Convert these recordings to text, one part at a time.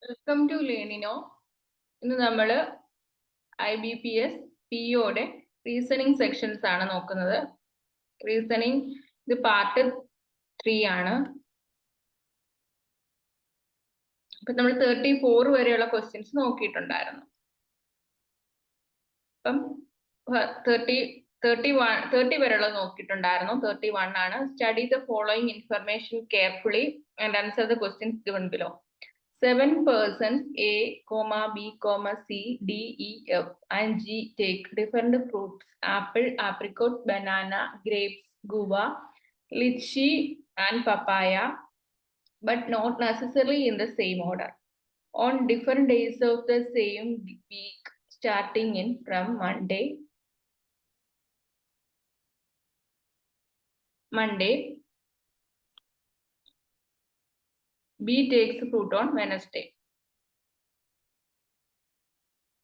Welcome to Learnino. ഇന്ന് നമ്മൾ IBPS POയുടെ reasoning sections ആണ് നോക്കുന്നത്. റീസണിങ് ഇത് പാർട്ട് 3 ആണ്. അപ്പൊ നമ്മൾ 34 വരെയുള്ള ക്വസ്റ്റ്യൻസ് നോക്കിയിട്ടുണ്ടായിരുന്നു. അപ്പം 30 വരെയുള്ളത് നോക്കിയിട്ടുണ്ടായിരുന്നു. 31 ആണ്. Study the following information carefully and answer the questions given below. 7 persons A, B, C, D, E, F and G take different fruits: apple, apricot, banana, grapes, guava, lychee and papaya, but not necessarily in the same order, on different days of the same week, starting in from Monday, B takes fruit on Wednesday.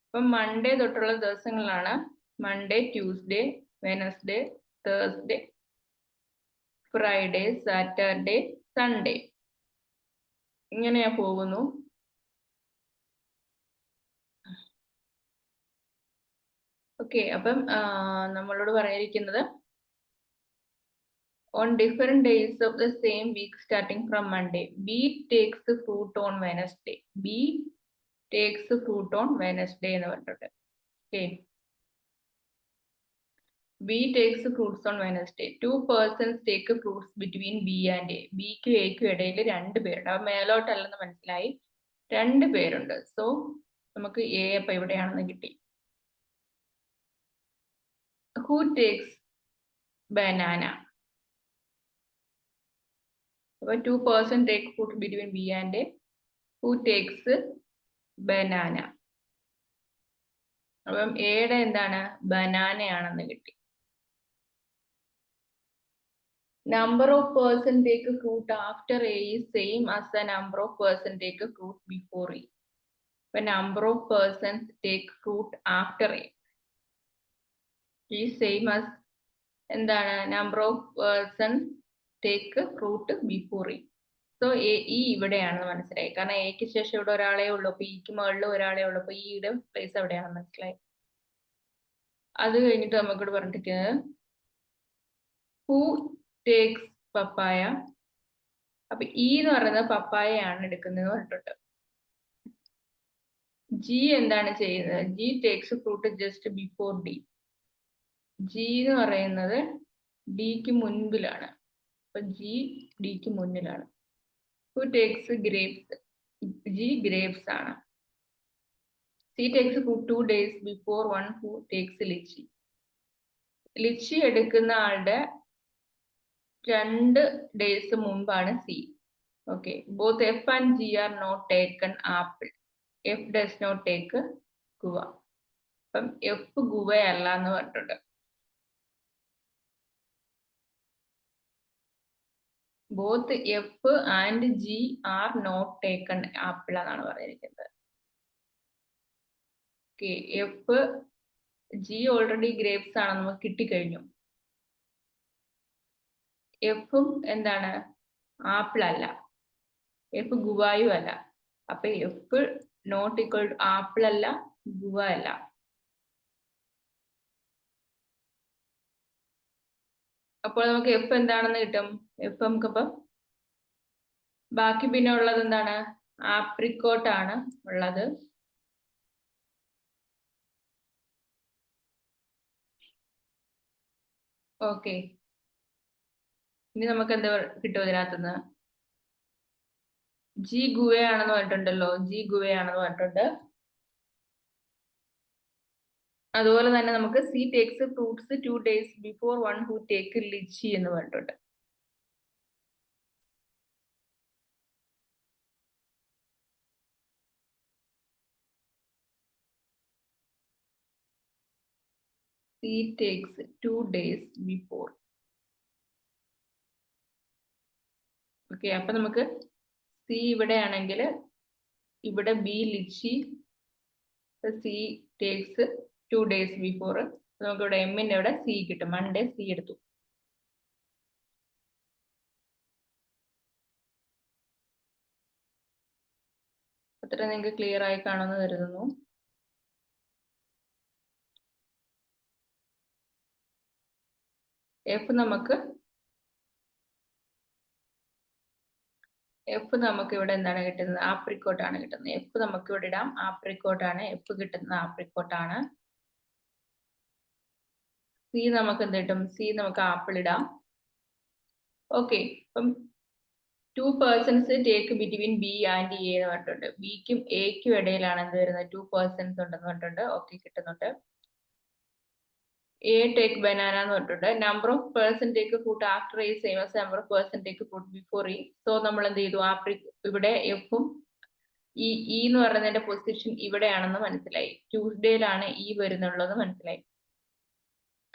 അപ്പം Monday തൊട്ടുള്ള ദിവസങ്ങളാണ് Monday, Tuesday, Wednesday, Thursday, Friday, Saturday, Sunday. ഇങ്ങനെയാ പോകുന്നു. Okay, അപ്പം നമ്മളോട് പറഞ്ഞിരിക്കുന്നത് on different days of the same week starting from Monday. B takes the fruit on Wednesday. B takes the fruit on Wednesday എന്ന് പറഞ്ഞിട്ടുണ്ട്. Okay, B takes the fruits on Wednesday. 2 persons take fruits between B and A. Bക്കും Aക്കും ഇടയിൽ 2 പേരുണ്ട്. അപ്പൊ മേലോട്ടല്ലെന്ന് മനസ്സിലായി, 2 പേരുണ്ട്. So നമുക്ക് A അപ്പൊ എവിടെയാണെന്ന് കിട്ടി. Who takes banana? അപ്പൊ 2 persons take fruit between B and A. Who takes banana? അപ്പം എയുടെ എന്താണ്, ബനാനയാണെന്ന് കിട്ടി. Number of person take fruit after A is same as the number of person take fruit before A. The number of persons take fruit after A is same as എന്താണ്, number of persons take fruit before A. So A E ഇവിടെയാണെന്ന് മനസ്സിലായി. കാരണം എക്ക് ശേഷം ഇവിടെ ഒരാളെ ഉള്ളൂ, അപ്പൊ ഇക്ക് മുകളിൽ ഒരാളെ ഉള്ളൂ, അപ്പൊ ഈയുടെ പ്ലേസ് എവിടെയാണെന്ന് മനസ്സിലായി. അത് കഴിഞ്ഞിട്ട് നമുക്കിവിടെ പറഞ്ഞിരിക്കുന്നത് who takes പപ്പായ. അപ്പൊ ഇ എന്ന് പറയുന്നത് പപ്പായയാണ് എടുക്കുന്നത് പറഞ്ഞിട്ടുണ്ട്. ജി എന്താണ് ചെയ്യുന്നത്, G takes fruit just before D. G എന്ന് പറയുന്നത് ഡിക്ക് മുൻപിലാണ്, അപ്പൊ ജി ഡിക്ക് മുന്നിലാണ്. Who takes grapes, G grapes ആണ്. C takes fruit 2 days before one who takes lychee. Lychee എടുക്കുന്ന ആളുടെ 2 days മുമ്പാണ് C. Okay, both F and G are not taken apple. F does not take guava. അപ്പം F ഗുവയല്ല എന്ന് പറഞ്ഞിട്ടുണ്ട്. Both F and G are not taken apple എന്നാണ് പറഞ്ഞിരിക്കുന്നത്. Okay, F G already grapes ആണ് നമുക്ക് കിട്ടിക്കഴിഞ്ഞു. എഫും എന്താണ്, ആപ്പിൾ അല്ല, എഫ് ഗുവായും അല്ല. അപ്പൊ F not equal to apple അല്ല, ഗുവ അല്ല. അപ്പോൾ നമുക്ക് എഫ് എന്താണെന്ന് കിട്ടും. എഫ് നമുക്കപ്പം ബാക്കി പിന്നെ ഉള്ളത് എന്താണ്, ആപ്രിക്കോട്ട് ആണ് ഉള്ളത്. ഓക്കെ, ഇനി നമുക്ക് എന്താ കിട്ടും ഇതിനകത്തുനിന്ന്. ജി ഗുവയാണെന്ന് പറഞ്ഞിട്ടുണ്ടല്ലോ, ജി ഗുവയാണെന്ന് പറഞ്ഞിട്ടുണ്ട്. അതുപോലെ തന്നെ നമുക്ക് C takes fruits 2 days before one who take litchi എന്ന് പറഞ്ഞിട്ടുണ്ട്. C takes 2 days before. Okay, അപ്പൊ നമുക്ക് സി ഇവിടെയാണെങ്കിൽ ഇവിടെ B litchi, C takes 2 days before. നമുക്ക് ഇവിടെ എമ്മിന്റെ ഇവിടെ സി കിട്ടും. മൺഡേ സി എടുത്തു. അത്ര നിങ്ങൾക്ക് ക്ലിയർ ആയി കാണുമെന്ന് കരുതുന്നു. എഫ് നമുക്ക് ഇവിടെ എന്താണ് കിട്ടുന്നത്? ആപ്രിക്കോട്ട് ആണ് കിട്ടുന്നത്. എഫ് നമുക്ക് ഇവിടെ ഇടാം. ആപ്രിക്കോട്ട് ആണ് എഫ് കിട്ടുന്നത്. ആപ്രിക്കോട്ട് ആണ്. സി നമുക്ക് എന്ത് കിട്ടും? സി നമുക്ക് ആപ്പിൾ ഇടാം. ഓക്കെ, അപ്പം 2 persons take between B and A എന്ന് പറഞ്ഞിട്ടുണ്ട്. ബിക്കും എക്കും ഇടയിലാണ് എന്ത് വരുന്നത്? 2 persons ഉണ്ടെന്ന് പറഞ്ഞിട്ടുണ്ട്. ഓക്കെ, കിട്ടുന്നുണ്ട്. എ ടേക്ക് ബനാന എന്ന് പറഞ്ഞിട്ടുണ്ട്. Number of person take fruit after A same as number of person take fruit before E. So നമ്മൾ എന്ത് ചെയ്തു? ഇവിടെ എഫും ഇ എന്ന് പറയുന്നതിന്റെ പൊസിഷൻ ഇവിടെയാണെന്ന് മനസ്സിലായി. ട്യൂസ്ഡേയിലാണ് ഇ വരുന്നുള്ളത് മനസ്സിലായി.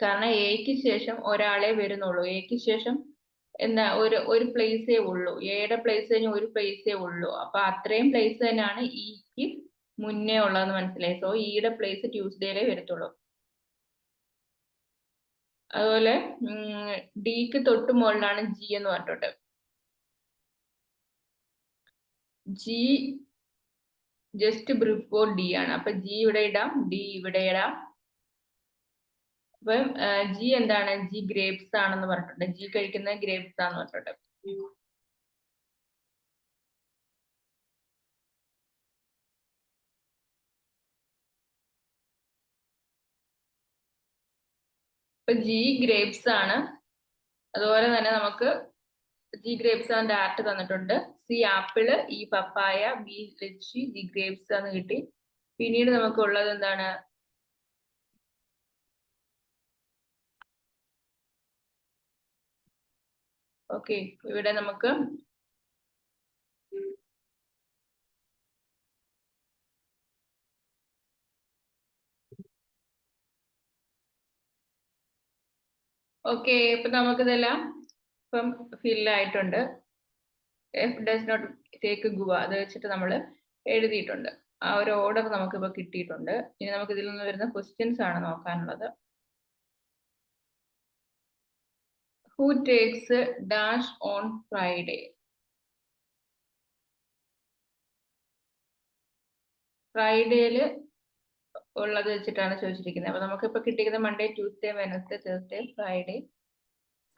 കാരണം എക്ക് ശേഷം ഒരാളെ വരുന്നുള്ളൂ. എക്ക് ശേഷം എന്താ ഒരു പ്ലേസേ ഉള്ളൂ. എയുടെ പ്ലേസ് കഴിഞ്ഞ് ഒരു പ്ലേസേ ഉള്ളൂ. അപ്പൊ അത്രയും പ്ലേസ് തന്നെയാണ് ഇക്ക് മുന്നേ ഉള്ളതെന്ന് മനസ്സിലായി. സോ ഇയുടെ പ്ലേസ് ട്യൂസ്ഡേയിലേ വരത്തുള്ളൂ. അതുപോലെ ഡിക്ക് തൊട്ട് മുകളിലാണ് ജി എന്ന് പറഞ്ഞിട്ടുണ്ട്. ജി ജസ്റ്റ് ബിഫോർ ഡി ആണ്. അപ്പൊ ജി ഇവിടെ ഇടാം, ഡി ഇവിടെ ഇടാം. അപ്പം ജി എന്താണ്? ജി ഗ്രേപ്സ് ആണെന്ന് പറഞ്ഞിട്ടുണ്ട്. ജി കഴിക്കുന്ന ഗ്രേപ്സ് ആണെന്ന് പറഞ്ഞിട്ടുണ്ട്. അപ്പൊ ജി ഗ്രേപ്സ് ആണ്. അതുപോലെ തന്നെ നമുക്ക് ജി ഗ്രേപ്സ് ആണ് ആർട്ട് തന്നിട്ടുണ്ട്. സി ആപ്പിള്, ഇ പപ്പായ, ബി ലിച്ചി, ജി ഗ്രേപ്സ് എന്ന് കിട്ടി. പിന്നീട് നമുക്ക് ഉള്ളത് എന്താണ്? ഓക്കെ, ഇവിടെ നമുക്ക് ഓക്കെ, ഇപ്പൊ നമുക്കിതെല്ലാം ഇപ്പം ഫില്ലായിട്ടുണ്ട്. F does not take guava അത് വെച്ചിട്ട് നമ്മൾ എഴുതിയിട്ടുണ്ട്. ആ ഒരു ഓർഡർ നമുക്കിപ്പോ കിട്ടിയിട്ടുണ്ട്. ഇനി നമുക്ക് ഇതിൽ നിന്ന് വരുന്ന ക്വസ്റ്റ്യൻസ് ആണ് നോക്കാനുള്ളത്. Who takes dash on Friday? ഫ്രൈഡേയില് ഉള്ളത് വെച്ചിട്ടാണ് ചോദിച്ചിരിക്കുന്നത്. അപ്പൊ നമുക്കിപ്പോ കിട്ടിയിരിക്കുന്നത് Monday, Tuesday, Wednesday, Thursday, Friday,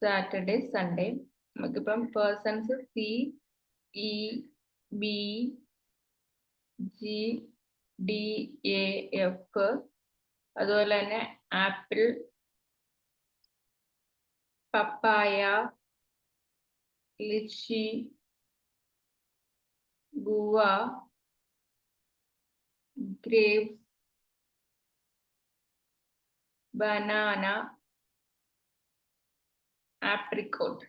Saturday, Sunday. നമുക്കിപ്പം persons C, E, B, G, D, A, F, അതുപോലെ തന്നെ apple, papaya, litchi, guava, grapes, banana, apricot.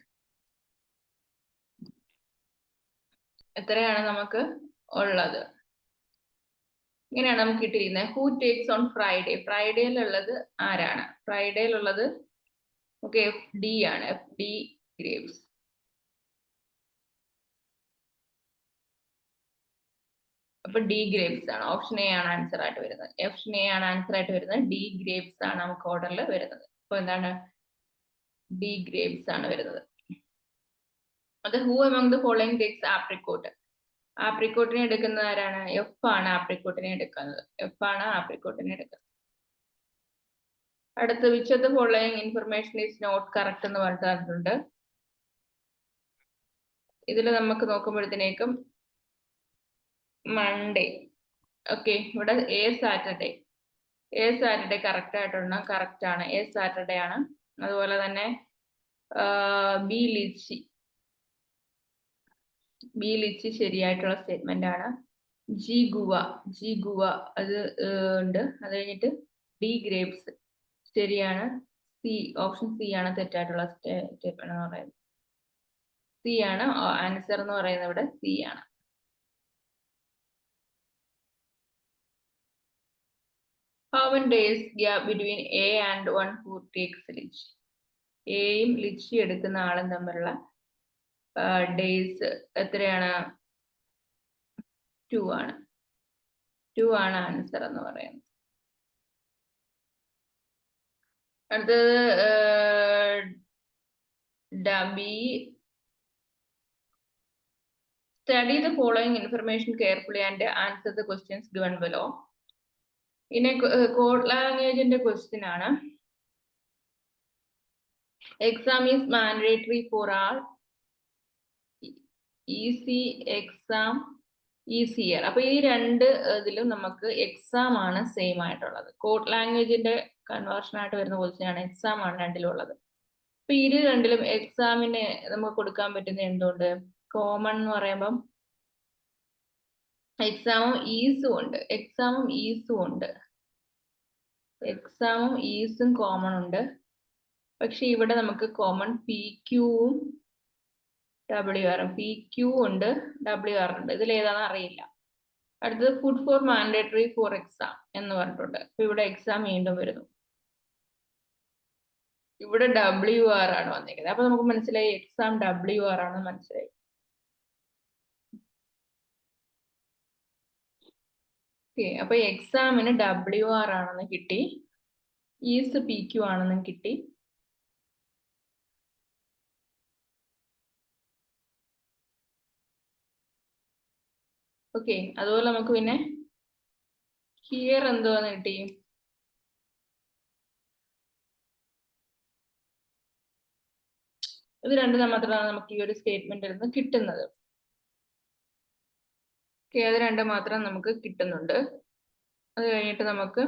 എത്രയാണ് നമുക്ക് ഉള്ളത്? ഇങ്ങനെയാണ് നമുക്ക് കിട്ടിയിരിക്കുന്നത്. Who takes on Friday? ഫ്രൈഡേയിലുള്ളത് ആരാണ്? ഫ്രൈഡേയിലുള്ളത് ഓക്കെ ഡി ആണ്. F D grapes. അപ്പൊ ഡി ഗ്രേപ്സ് ആണ്. ഓപ്ഷൻ എ ആണ് ആൻസർ ആയിട്ട് വരുന്നത്. ഓപ്ഷൻ എ ആണ് ആൻസർ ആയിട്ട് വരുന്നത്. ഡി ഗ്രേപ്സ് ആണ് നമുക്ക് ഓർഡറിൽ വരുന്നത്. അപ്പൊ എന്താണ്? ഡി ഗ്രേപ്സ് ആണ് വരുന്നത്. അത് who among the following takes apricot? ആപ്രിക്കോട്ടിനെ എടുക്കുന്നത് ആരാണ്? എഫ് ആണ് ആപ്രിക്കോട്ടിനെ എടുക്കുന്നത്. എഫ് ആണ് ആപ്രിക്കോട്ടിനെ എടുക്കുന്നത്. അടുത്ത which of the following information is not correct എന്ന് പറഞ്ഞിട്ടുണ്ട്. ഇതിൽ നമുക്ക് നോക്കുമ്പോഴത്തേക്കും മൺഡേ, ഓക്കെ, ഇവിടെ എ സാറ്റർഡേ കറക്റ്റ് ആയിട്ടുണ്ട്. കറക്റ്റ് ആണ്, എ സാറ്റർഡേ ആണ്. അതുപോലെ തന്നെ ബി ലിച്ചി ശരിയായിട്ടുള്ള സ്റ്റേറ്റ്മെന്റ് ആണ്. ജി ഗുവ അത് ഉണ്ട്. അത് കഴിഞ്ഞിട്ട് ഡി ഗ്രേപ്സ് ശരിയാണ്. സി ഓപ്ഷൻ സി ആണ് തെറ്റായിട്ടുള്ള സ്റ്റേറ്റ്മെന്റ് എന്ന് പറയുന്നത്. സി ആണ് ആൻസർ എന്ന് പറയുന്നത്. ഇവിടെ സി ആണ്. How many days gap between A and one who takes litchi? എയും ലിച്ചി എടുക്കുന്ന ആളും തമ്മിലുള്ള ഡേയ്സ് എത്രയാണ്? 2 ആണ്. 2 ആണ് ആൻസർ എന്ന് പറയുന്നത്. അടുത്തത് B Study the following information carefully and answer the questions given below. In a code language in the question ആണ്. Exam is mandatory for all. Easy exam easier. അപ്പൊ ഈ രണ്ട് ഇതിലും നമുക്ക് എക്സാം ആണ് സെയിം ആയിട്ടുള്ളത്. കോഡ് ലാംഗ്വേജിന്റെ കൺവേർഷൻ ആയിട്ട് വരുന്ന ക്വസ്റ്റ്യൻ ആണ്. എക്സാം ആണ് രണ്ടിലുള്ളത്. അപ്പൊ ഈ രണ്ടിലും എക്സാമിന് നമുക്ക് കൊടുക്കാൻ പറ്റുന്ന എന്തുകൊണ്ട്? കോമൺ എന്ന് പറയുമ്പം എക്സാമും ഈസും ഉണ്ട്. എക്സാമും ഈസും ഉണ്ട്. എക്സാമും ഈസും കോമൺ ഉണ്ട്. പക്ഷെ ഇവിടെ നമുക്ക് കോമൺ പി ക്യൂവും WR. പി ക്യൂ ഉണ്ട്, WR ഉണ്ട്. ഇതിൽ ഏതാണെന്ന് അറിയില്ല. അടുത്തത് food for mandatory for exam എന്ന് പറഞ്ഞിട്ടുണ്ട്. അപ്പൊ ഇവിടെ എക്സാം വീണ്ടും വരുന്നു. ഇവിടെ WR ആണ് വന്നിരിക്കുന്നത്. അപ്പൊ നമുക്ക് മനസ്സിലായി എക്സാം WR ആണെന്ന് മനസ്സിലായി. ഓക്കെ, അപ്പൊ എക്സാമിന് WR ആണെന്ന് കിട്ടി, ഈസ് PQ ആണെന്നും കിട്ടി. ഓക്കെ, അതുപോലെ നമുക്ക് പിന്നെ ഹിയർ എന്തുവാന്ന് കിട്ടി? ഇത് രണ്ടും മാത്രമാണ് നമുക്ക് ഈ ഒരു സ്റ്റേറ്റ്മെന്റിൽ നിന്ന് കിട്ടുന്നത്. ഓക്കെ, അത് രണ്ടും മാത്രം നമുക്ക് കിട്ടുന്നുണ്ട്. അത് കഴിഞ്ഞിട്ട് നമുക്ക്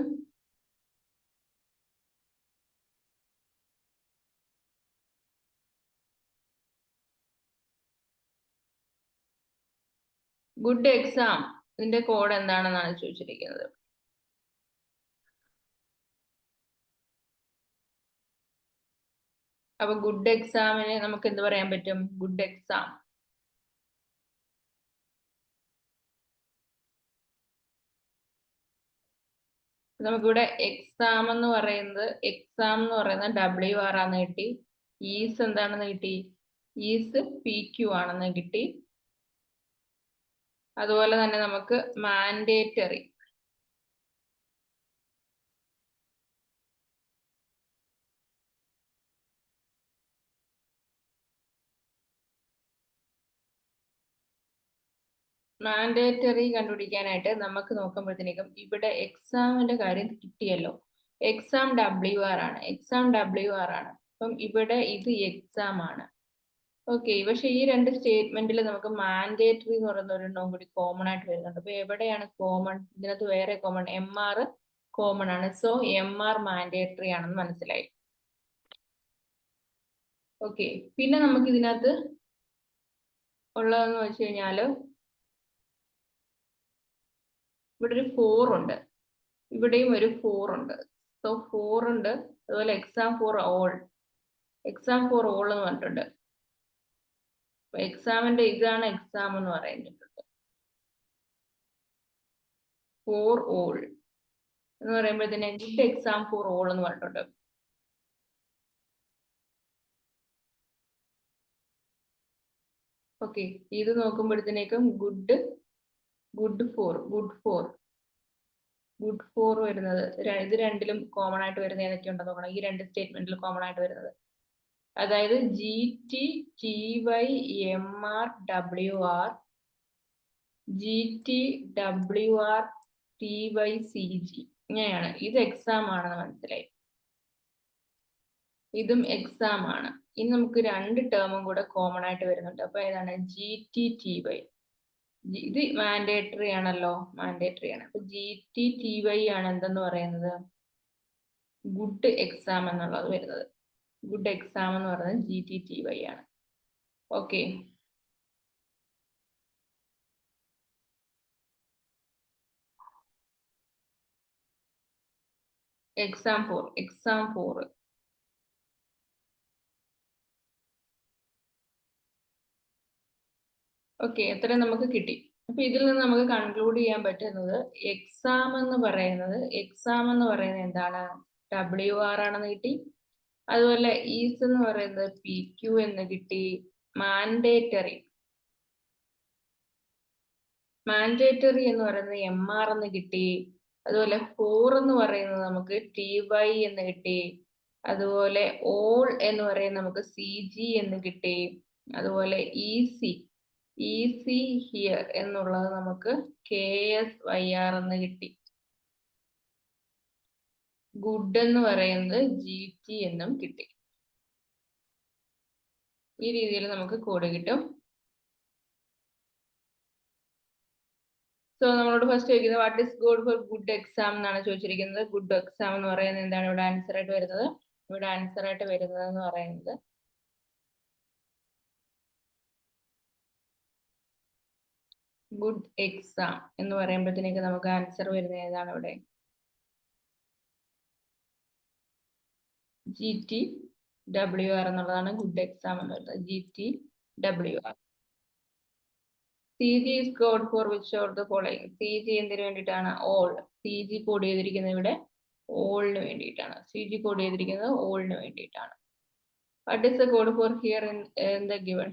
ഗുഡ് എക്സാം ഇതിന്റെ കോഡ് എന്താണെന്നാണ് ചോദിച്ചിരിക്കുന്നത്. അപ്പൊ ഗുഡ് എക്സാമിന് നമുക്ക് എന്ത് പറയാൻ പറ്റും? ഗുഡ് എക്സാം നമുക്കിവിടെ എക്സാം എന്ന് പറയുന്നത് WR ആണെന്ന് കിട്ടി. ഈസ് എന്താണെന്ന് കിട്ടി? ഈസ് PQ ആണെന്ന് കിട്ടി. അതുപോലെ തന്നെ നമുക്ക് മാൻഡേറ്ററി കണ്ടുപിടിക്കാനായിട്ട് നമുക്ക് നോക്കുമ്പോഴത്തേക്കും ഇവിടെ എക്സാമിന്റെ കാര്യം കിട്ടിയല്ലോ. എക്സാം WR ആണ്. അപ്പം ഇവിടെ ഇത് എക്സാം ആണ്. ഓക്കെ, പക്ഷെ ഈ രണ്ട് സ്റ്റേറ്റ്മെന്റിൽ നമുക്ക് മാൻഡേറ്ററി എന്ന് പറയുന്ന ഒരെണ്ണം കൂടി കോമൺ ആയിട്ട് വരുന്നുണ്ട്. അപ്പൊ എവിടെയാണ് കോമൺ? ഇതിനകത്ത് വേറെ കോമൺ MR കോമൺ ആണ്. സോ MR മാൻഡേറ്ററി ആണെന്ന് മനസ്സിലായി. ഓക്കെ, പിന്നെ നമുക്ക് ഇതിനകത്ത് ഉള്ളതെന്ന് വെച്ച് കഴിഞ്ഞാല് ഇവിടെ ഒരു 4 ഉണ്ട്, ഇവിടെയും ഒരു 4 ഉണ്ട്. സോ 4 ഉണ്ട്. അതുപോലെ എക്സാം ഫോർ ഓൾ എന്ന് പറഞ്ഞിട്ടുണ്ട്. എക്സാമിന്റെ ഇതാണ് എക്സാം എന്ന് പറയുന്നത്. ഫോർ ഓൾ എന്ന് പറയുമ്പോഴത്തേന് ഗുഡ് എക്സാം ഫോർ ഓൾ എന്ന് പറഞ്ഞിട്ടുണ്ട്. ഓക്കെ, ഇത് നോക്കുമ്പോഴത്തേക്കും ഗുഡ് ഫോർ വരുന്നത് ഇത് രണ്ടിലും കോമൺ ആയിട്ട് വരുന്ന ഏതൊക്കെ ഉണ്ടെന്ന് നോക്കണം. ഈ രണ്ട് സ്റ്റേറ്റ്മെന്റിൽ കോമൺ ആയിട്ട് വരുന്നത് അതായത് GT TY MR WR GT WR TY CG ഇങ്ങനെയാണ്. ഇത് എക്സാം ആണെന്ന് മനസ്സിലായി. ഇതും എക്സാം ആണ്. ഇനി നമുക്ക് രണ്ട് ടേമും കൂടെ കോമൺ ആയിട്ട് വരുന്നുണ്ട്. അപ്പൊ ഏതാണ്? GT TY. ഇത് മാൻഡേറ്ററി ആണല്ലോ, മാൻഡേറ്ററി ആണ്. അപ്പൊ GT TY ആണ് എന്തെന്ന് പറയുന്നത്? ഗുഡ് എക്സാം എന്നുള്ളത് വരുന്നത്. ഗുഡ് എക്സാം എന്ന് പറയുന്നത് GT TY ആണ്. ഓക്കെ, എക്സാം ഫോർ ഓക്കെ, എത്ര നമുക്ക് കിട്ടി. അപ്പൊ ഇതിൽ നിന്ന് നമുക്ക് കൺക്ലൂഡ് ചെയ്യാൻ പറ്റുന്നത് എക്സാം എന്ന് പറയുന്നത് എന്താണ്? WR ആണെന്ന് കിട്ടി. അതുപോലെ ഈസ് എന്ന് പറയുന്നത് PQ എന്ന് കിട്ടി. മാൻഡേറ്ററി എന്ന് പറയുന്നത് MR എന്ന് കിട്ടി. അതുപോലെ 4 എന്ന് പറയുന്നത് നമുക്ക് TY എന്ന് കിട്ടി. അതുപോലെ ഓൾ എന്ന് പറയുന്നത് നമുക്ക് CG എന്ന് കിട്ടി. അതുപോലെ EC ഈസി ഹിയർ എന്നുള്ളത് നമുക്ക് KSYR എന്ന് കിട്ടി. ഗുഡ് എന്ന് പറയുന്നത് GT എന്നും കിട്ടി. ഈ രീതിയിൽ നമുക്ക് കോഡ് കിട്ടും. സോ നമ്മളോട് ഫസ്റ്റ് ചോദിക്കുന്നത് what is good for good exam എന്നാണ് ചോദിച്ചിരിക്കുന്നത്. ഗുഡ് എക്സാം എന്ന് പറയുന്നത് എന്താണ് ഇവിടെ ആൻസർ ആയിട്ട് വരുന്നത്? ഇവിടെ ആൻസർ ആയിട്ട് വരുന്നത് എന്ന് പറയുന്നത് ഗുഡ് എക്സാം എന്ന് പറയുമ്പോഴത്തേക്ക് നമുക്ക് ആൻസർ വരുന്നത് ഏതാണ് ഇവിടെ? GTWR എന്നുള്ളതാണ് ഗുഡ് എക്സാം എന്ന് പറയുന്നത്. GTWR. CG is code for which of the following? CG എന്തിനു വേണ്ടിയിട്ടാണ്? ഓൾ. CG കോഡ് ചെയ്തിരിക്കുന്നത് ഇവിടെ ഓളിന് വേണ്ടിയിട്ടാണ്. CG കോഡ് ചെയ്തിരിക്കുന്നത് ഓളിന് വേണ്ടിയിട്ടാണ്. What is the code for here in the given?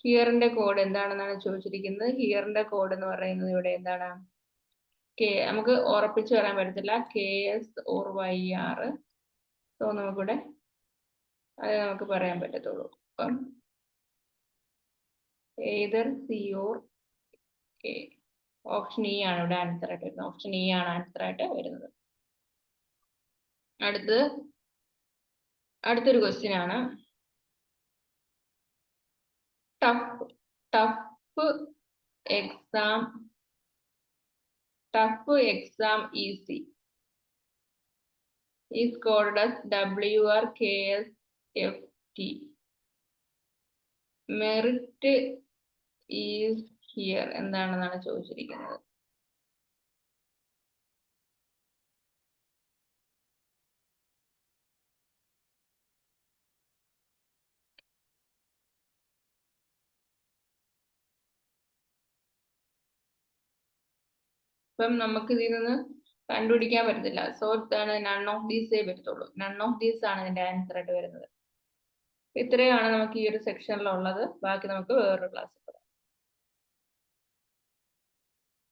ഹിയറിന്റെ കോഡ് എന്താണെന്നാണ് ചോദിച്ചിരിക്കുന്നത്. ഹിയറിന്റെ കോഡ് എന്ന് പറയുന്നത് ഇവിടെ എന്താണ്? നമുക്ക് ഉറപ്പിച്ച് പറയാൻ പറ്റത്തില്ല. KS or YR. സോ നമുക്കിവിടെ അത് നമുക്ക് പറയാൻ പറ്റത്തുള്ളൂ. അപ്പം either C or A. Option E ആണ് ഇവിടെ ആൻസർ ആയിട്ട് വരുന്നത്. ഓപ്ഷൻ E ആണ് ആൻസർ ആയിട്ട് വരുന്നത്. അടുത്തൊരു ക്വസ്റ്റ്യൻ ആണ്. Tough exam easy is called as WRKSFT. Merit is here എന്താണെന്നാണ് ചോദിച്ചിരിക്കുന്നത്. ഇപ്പം നമുക്ക് ഇതിൽ നിന്ന് കണ്ടുപിടിക്കാൻ പറ്റത്തില്ല. സോ നൺ ഓഫ് ദീസേ വരത്തുള്ളൂ. നൺ ഓഫ് ദീസ് ആണ് ഇതിന്റെ ആൻസർ ആയിട്ട് വരുന്നത്. ഇത്രയാണ് നമുക്ക് ഈ ഒരു സെക്ഷനിലുള്ളത്. ബാക്കി നമുക്ക് വേറൊരു ക്ലാസ്